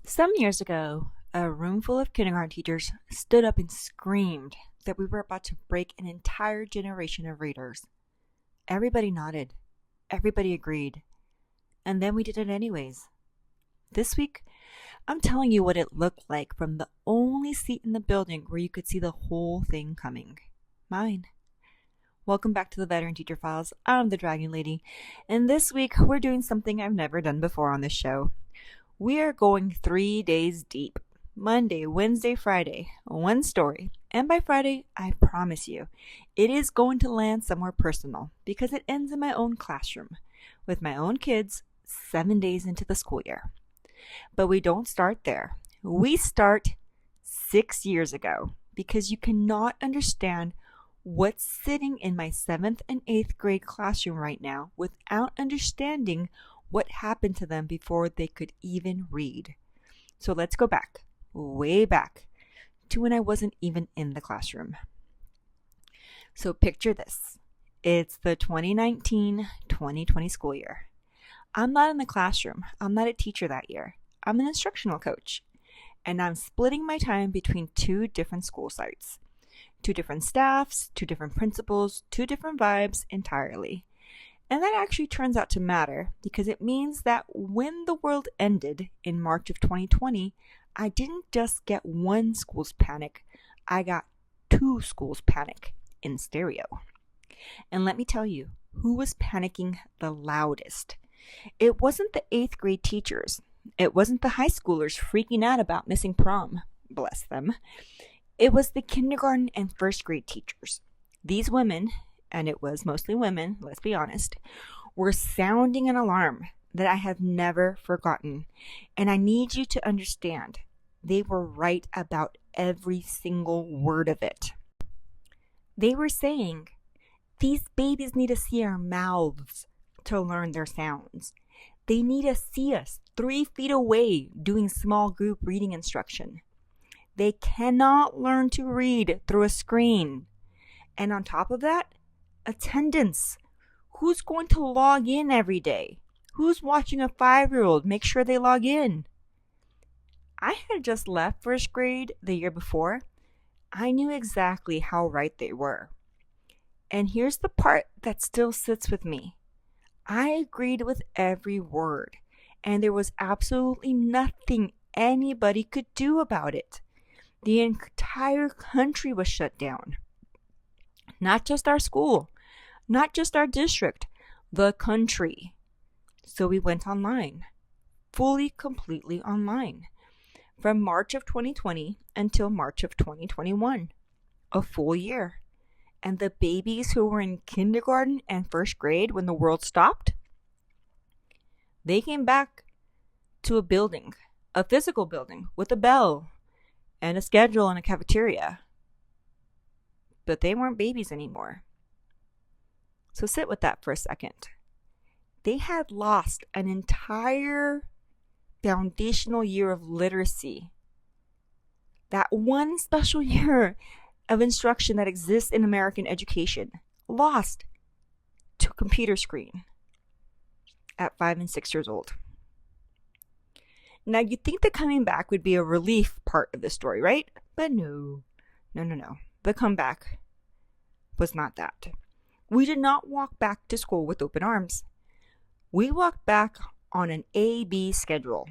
Some years ago, a room full of kindergarten teachers stood up and screamed that we were about to break an entire generation of readers. Everybody nodded. Everybody agreed. And then we did it anyways. This week, I'm telling you what it looked like from the only seat in the building where you could see the whole thing coming. Mine. Welcome back to the Veteran Teacher Files. I'm the Dragon Lady, and this week we're doing something I've never done before on this show. We are going 3 days deep. Monday, Wednesday, Friday, one story. And by Friday, I promise you, it is going to land somewhere personal because it ends in my own classroom with my own kids 7 days into the school year. But we don't start there. We start 6 years ago because you cannot understand what's sitting in my 7th and 8th grade classroom right now without understanding what happened to them before they could even read. So let's go back, way back, to when I wasn't even in the classroom. So picture this. It's the 2019-2020 school year. I'm not in the classroom. I'm not a teacher that year. I'm an instructional coach. And I'm splitting my time between 2 different school sites. 2 different staffs, 2 different principals, 2 different vibes entirely. And that actually turns out to matter because it means that when the world ended in March of 2020, I didn't just get one school's panic, I got 2 schools' panic in stereo. And let me tell you, who was panicking the loudest? It wasn't the 8th grade teachers. It wasn't the high schoolers freaking out about missing prom. Bless them. It was the kindergarten and 1st grade teachers. These women, and it was mostly women, let's be honest, were sounding an alarm that I have never forgotten. And I need you to understand, they were right about every single word of it. They were saying, these babies need to see our mouths to learn their sounds. They need to see us 3 feet away doing small group reading instruction. They cannot learn to read through a screen. And on top of that, attendance. Who's going to log in every day? Who's watching a 5-year-old make sure they log in? I had just left 1st grade the year before. I knew exactly how right they were. And here's the part that still sits with me. I agreed with every word, and there was absolutely nothing anybody could do about it. The entire country was shut down. Not just our school, not just our district, the country. So we went online, fully, completely online, from March of 2020 until March of 2021, a full year. And the babies who were in kindergarten and 1st grade when the world stopped, they came back to a building, a physical building with a bell and a schedule and a cafeteria. But they weren't babies anymore. So sit with that for a second. They had lost an entire foundational year of literacy. That one special year of instruction that exists in American education, lost to a computer screen at 5 and 6 years old. Now you'd think that coming back would be a relief part of the story, right? But no. The comeback was not that. We did not walk back to school with open arms. We walked back on an A-B schedule.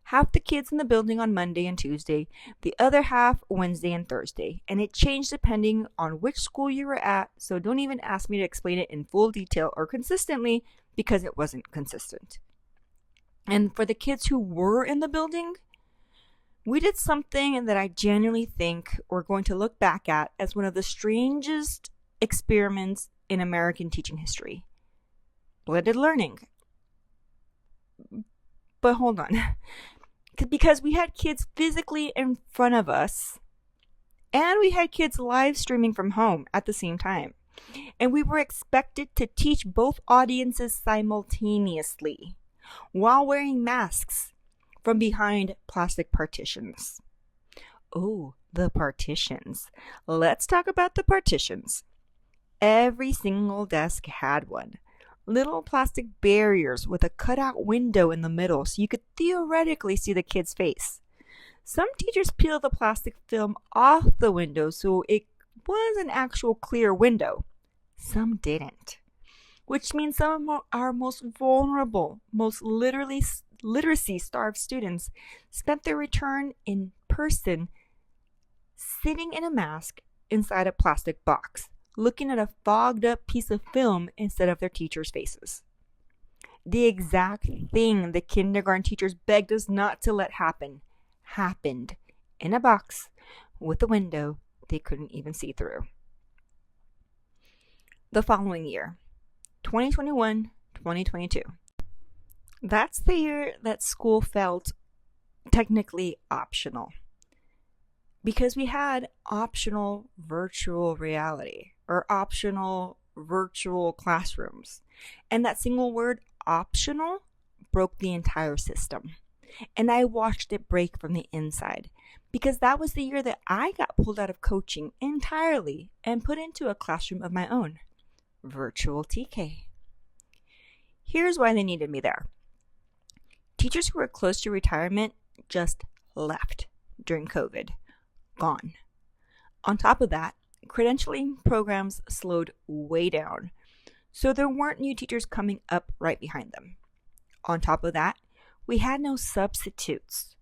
Half the kids in the building on Monday and Tuesday, the other half Wednesday and Thursday. And it changed depending on which school you were at, so don't even ask me to explain it in full detail or consistently because it wasn't consistent. And for the kids who were in the building, we did something that I genuinely think we're going to look back at as one of the strangest experiments in American teaching history. Blended learning. But hold on. Because we had kids physically in front of us, and we had kids live streaming from home at the same time. And we were expected to teach both audiences simultaneously while wearing masks from behind plastic partitions. Oh, the partitions. Let's talk about the partitions. Every single desk had one. Little plastic barriers with a cutout window in the middle so you could theoretically see the kid's face. Some teachers peeled the plastic film off the window so it was an actual clear window. Some didn't, which means some of our most vulnerable, most literacy-starved students spent their return in person sitting in a mask inside a plastic box, looking at a fogged up piece of film instead of their teachers' faces. The exact thing the kindergarten teachers begged us not to let happen happened in a box with a window they couldn't even see through. The following year, 2021-2022. That's the year that school felt technically optional, because we had optional virtual reality or optional virtual classrooms. And that single word, optional, broke the entire system. And I watched it break from the inside, because that was the year that I got pulled out of coaching entirely and put into a classroom of my own, virtual TK. Here's why they needed me there. Teachers who were close to retirement just left during COVID. Gone. On top of that, credentialing programs slowed way down, so there weren't new teachers coming up right behind them. On top of that, we had no substitutes.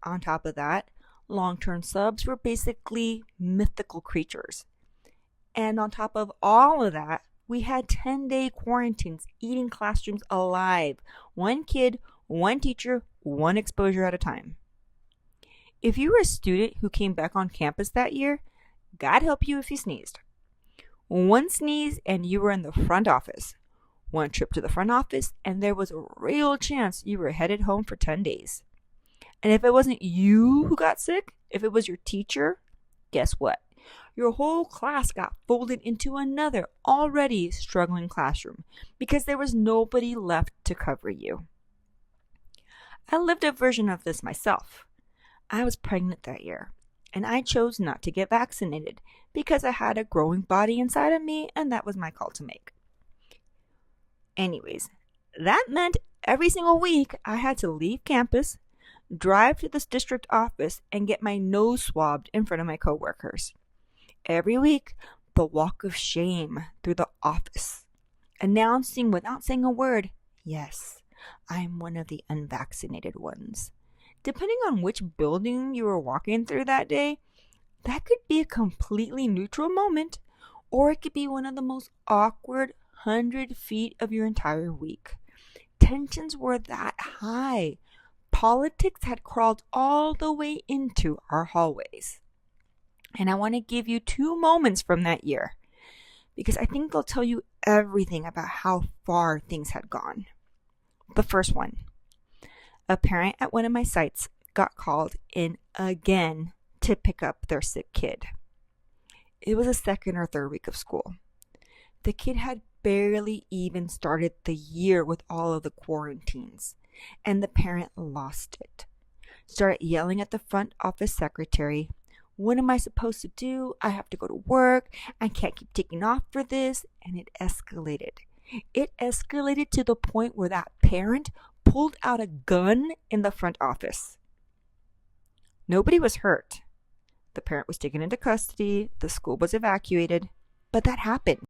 On top of that, long-term subs were basically mythical creatures. And on top of all of that, we had 10-day quarantines eating classrooms alive. One kid, one teacher, one exposure at a time. If you were a student who came back on campus that year, God help you if you sneezed. One sneeze and you were in the front office. One trip to the front office and there was a real chance you were headed home for 10 days. And if it wasn't you who got sick, if it was your teacher, guess what? Your whole class got folded into another already struggling classroom because there was nobody left to cover you. I lived a version of this myself. I was pregnant that year, and I chose not to get vaccinated because I had a growing body inside of me, and that was my call to make. Anyways, that meant every single week I had to leave campus, drive to this district office, and get my nose swabbed in front of my coworkers. Every week, the walk of shame through the office, announcing without saying a word, yes, I'm one of the unvaccinated ones. Depending on which building you were walking through that day, that could be a completely neutral moment, or it could be one of the most awkward 100 feet of your entire week. Tensions were that high. Politics had crawled all the way into our hallways. And I want to give you 2 moments from that year, because I think they'll tell you everything about how far things had gone. The first one. A parent at one of my sites got called in again to pick up their sick kid. It was the 2nd or 3rd week of school. The kid had barely even started the year with all of the quarantines, and the parent lost it. Started yelling at the front office secretary, "What am I supposed to do? I have to go to work. I can't keep taking off for this." And it escalated. It escalated to the point where that parent pulled out a gun in the front office. Nobody was hurt. The parent was taken into custody. The school was evacuated. But that happened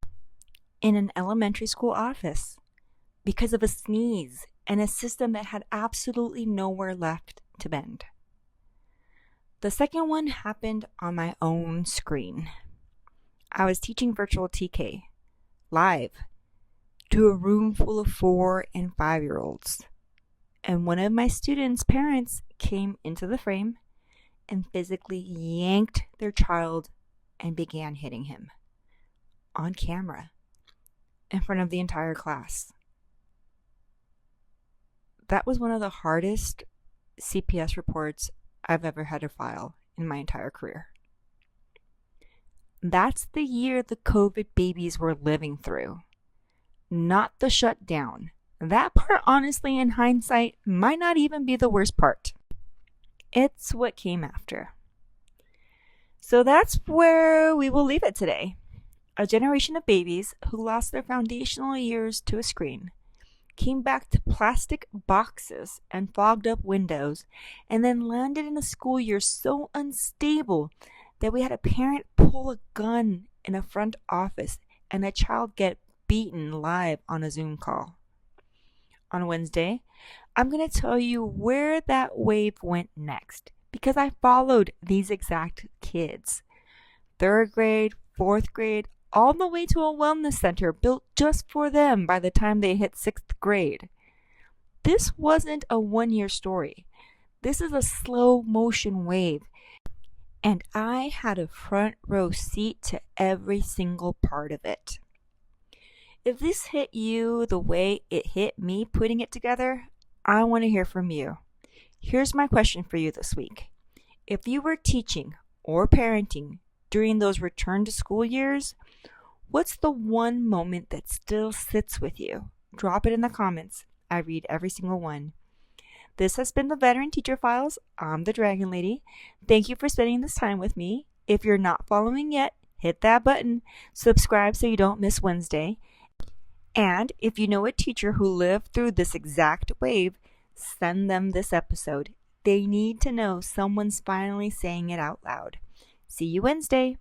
in an elementary school office because of a sneeze and a system that had absolutely nowhere left to bend. The second one happened on my own screen. I was teaching virtual TK live to a room full of 4 and 5-year-olds. And one of my students' parents came into the frame and physically yanked their child and began hitting him on camera in front of the entire class. That was one of the hardest CPS reports I've ever had to file in my entire career. That's the year the COVID babies were living through, not the shutdown. That part, honestly, in hindsight, might not even be the worst part. It's what came after. So that's where we will leave it today. A generation of babies who lost their foundational years to a screen came back to plastic boxes and fogged up windows, and then landed in a school year so unstable that we had a parent pull a gun in a front office and a child get beaten live on a Zoom call. On Wednesday, I'm going to tell you where that wave went next because I followed these exact kids. Third grade, fourth grade, all the way to a wellness center built just for them by the time they hit sixth grade. This wasn't a 1-year story. This is a slow motion wave. And I had a front row seat to every single part of it. If this hit you the way it hit me putting it together, I want to hear from you. Here's my question for you this week. If you were teaching or parenting during those return to school years, what's the one moment that still sits with you? Drop it in the comments. I read every single one. This has been the Veteran Teacher Files. I'm the Dragon Lady. Thank you for spending this time with me. If you're not following yet, hit that button. Subscribe so you don't miss Wednesday. And if you know a teacher who lived through this exact wave, send them this episode. They need to know someone's finally saying it out loud. See you Wednesday.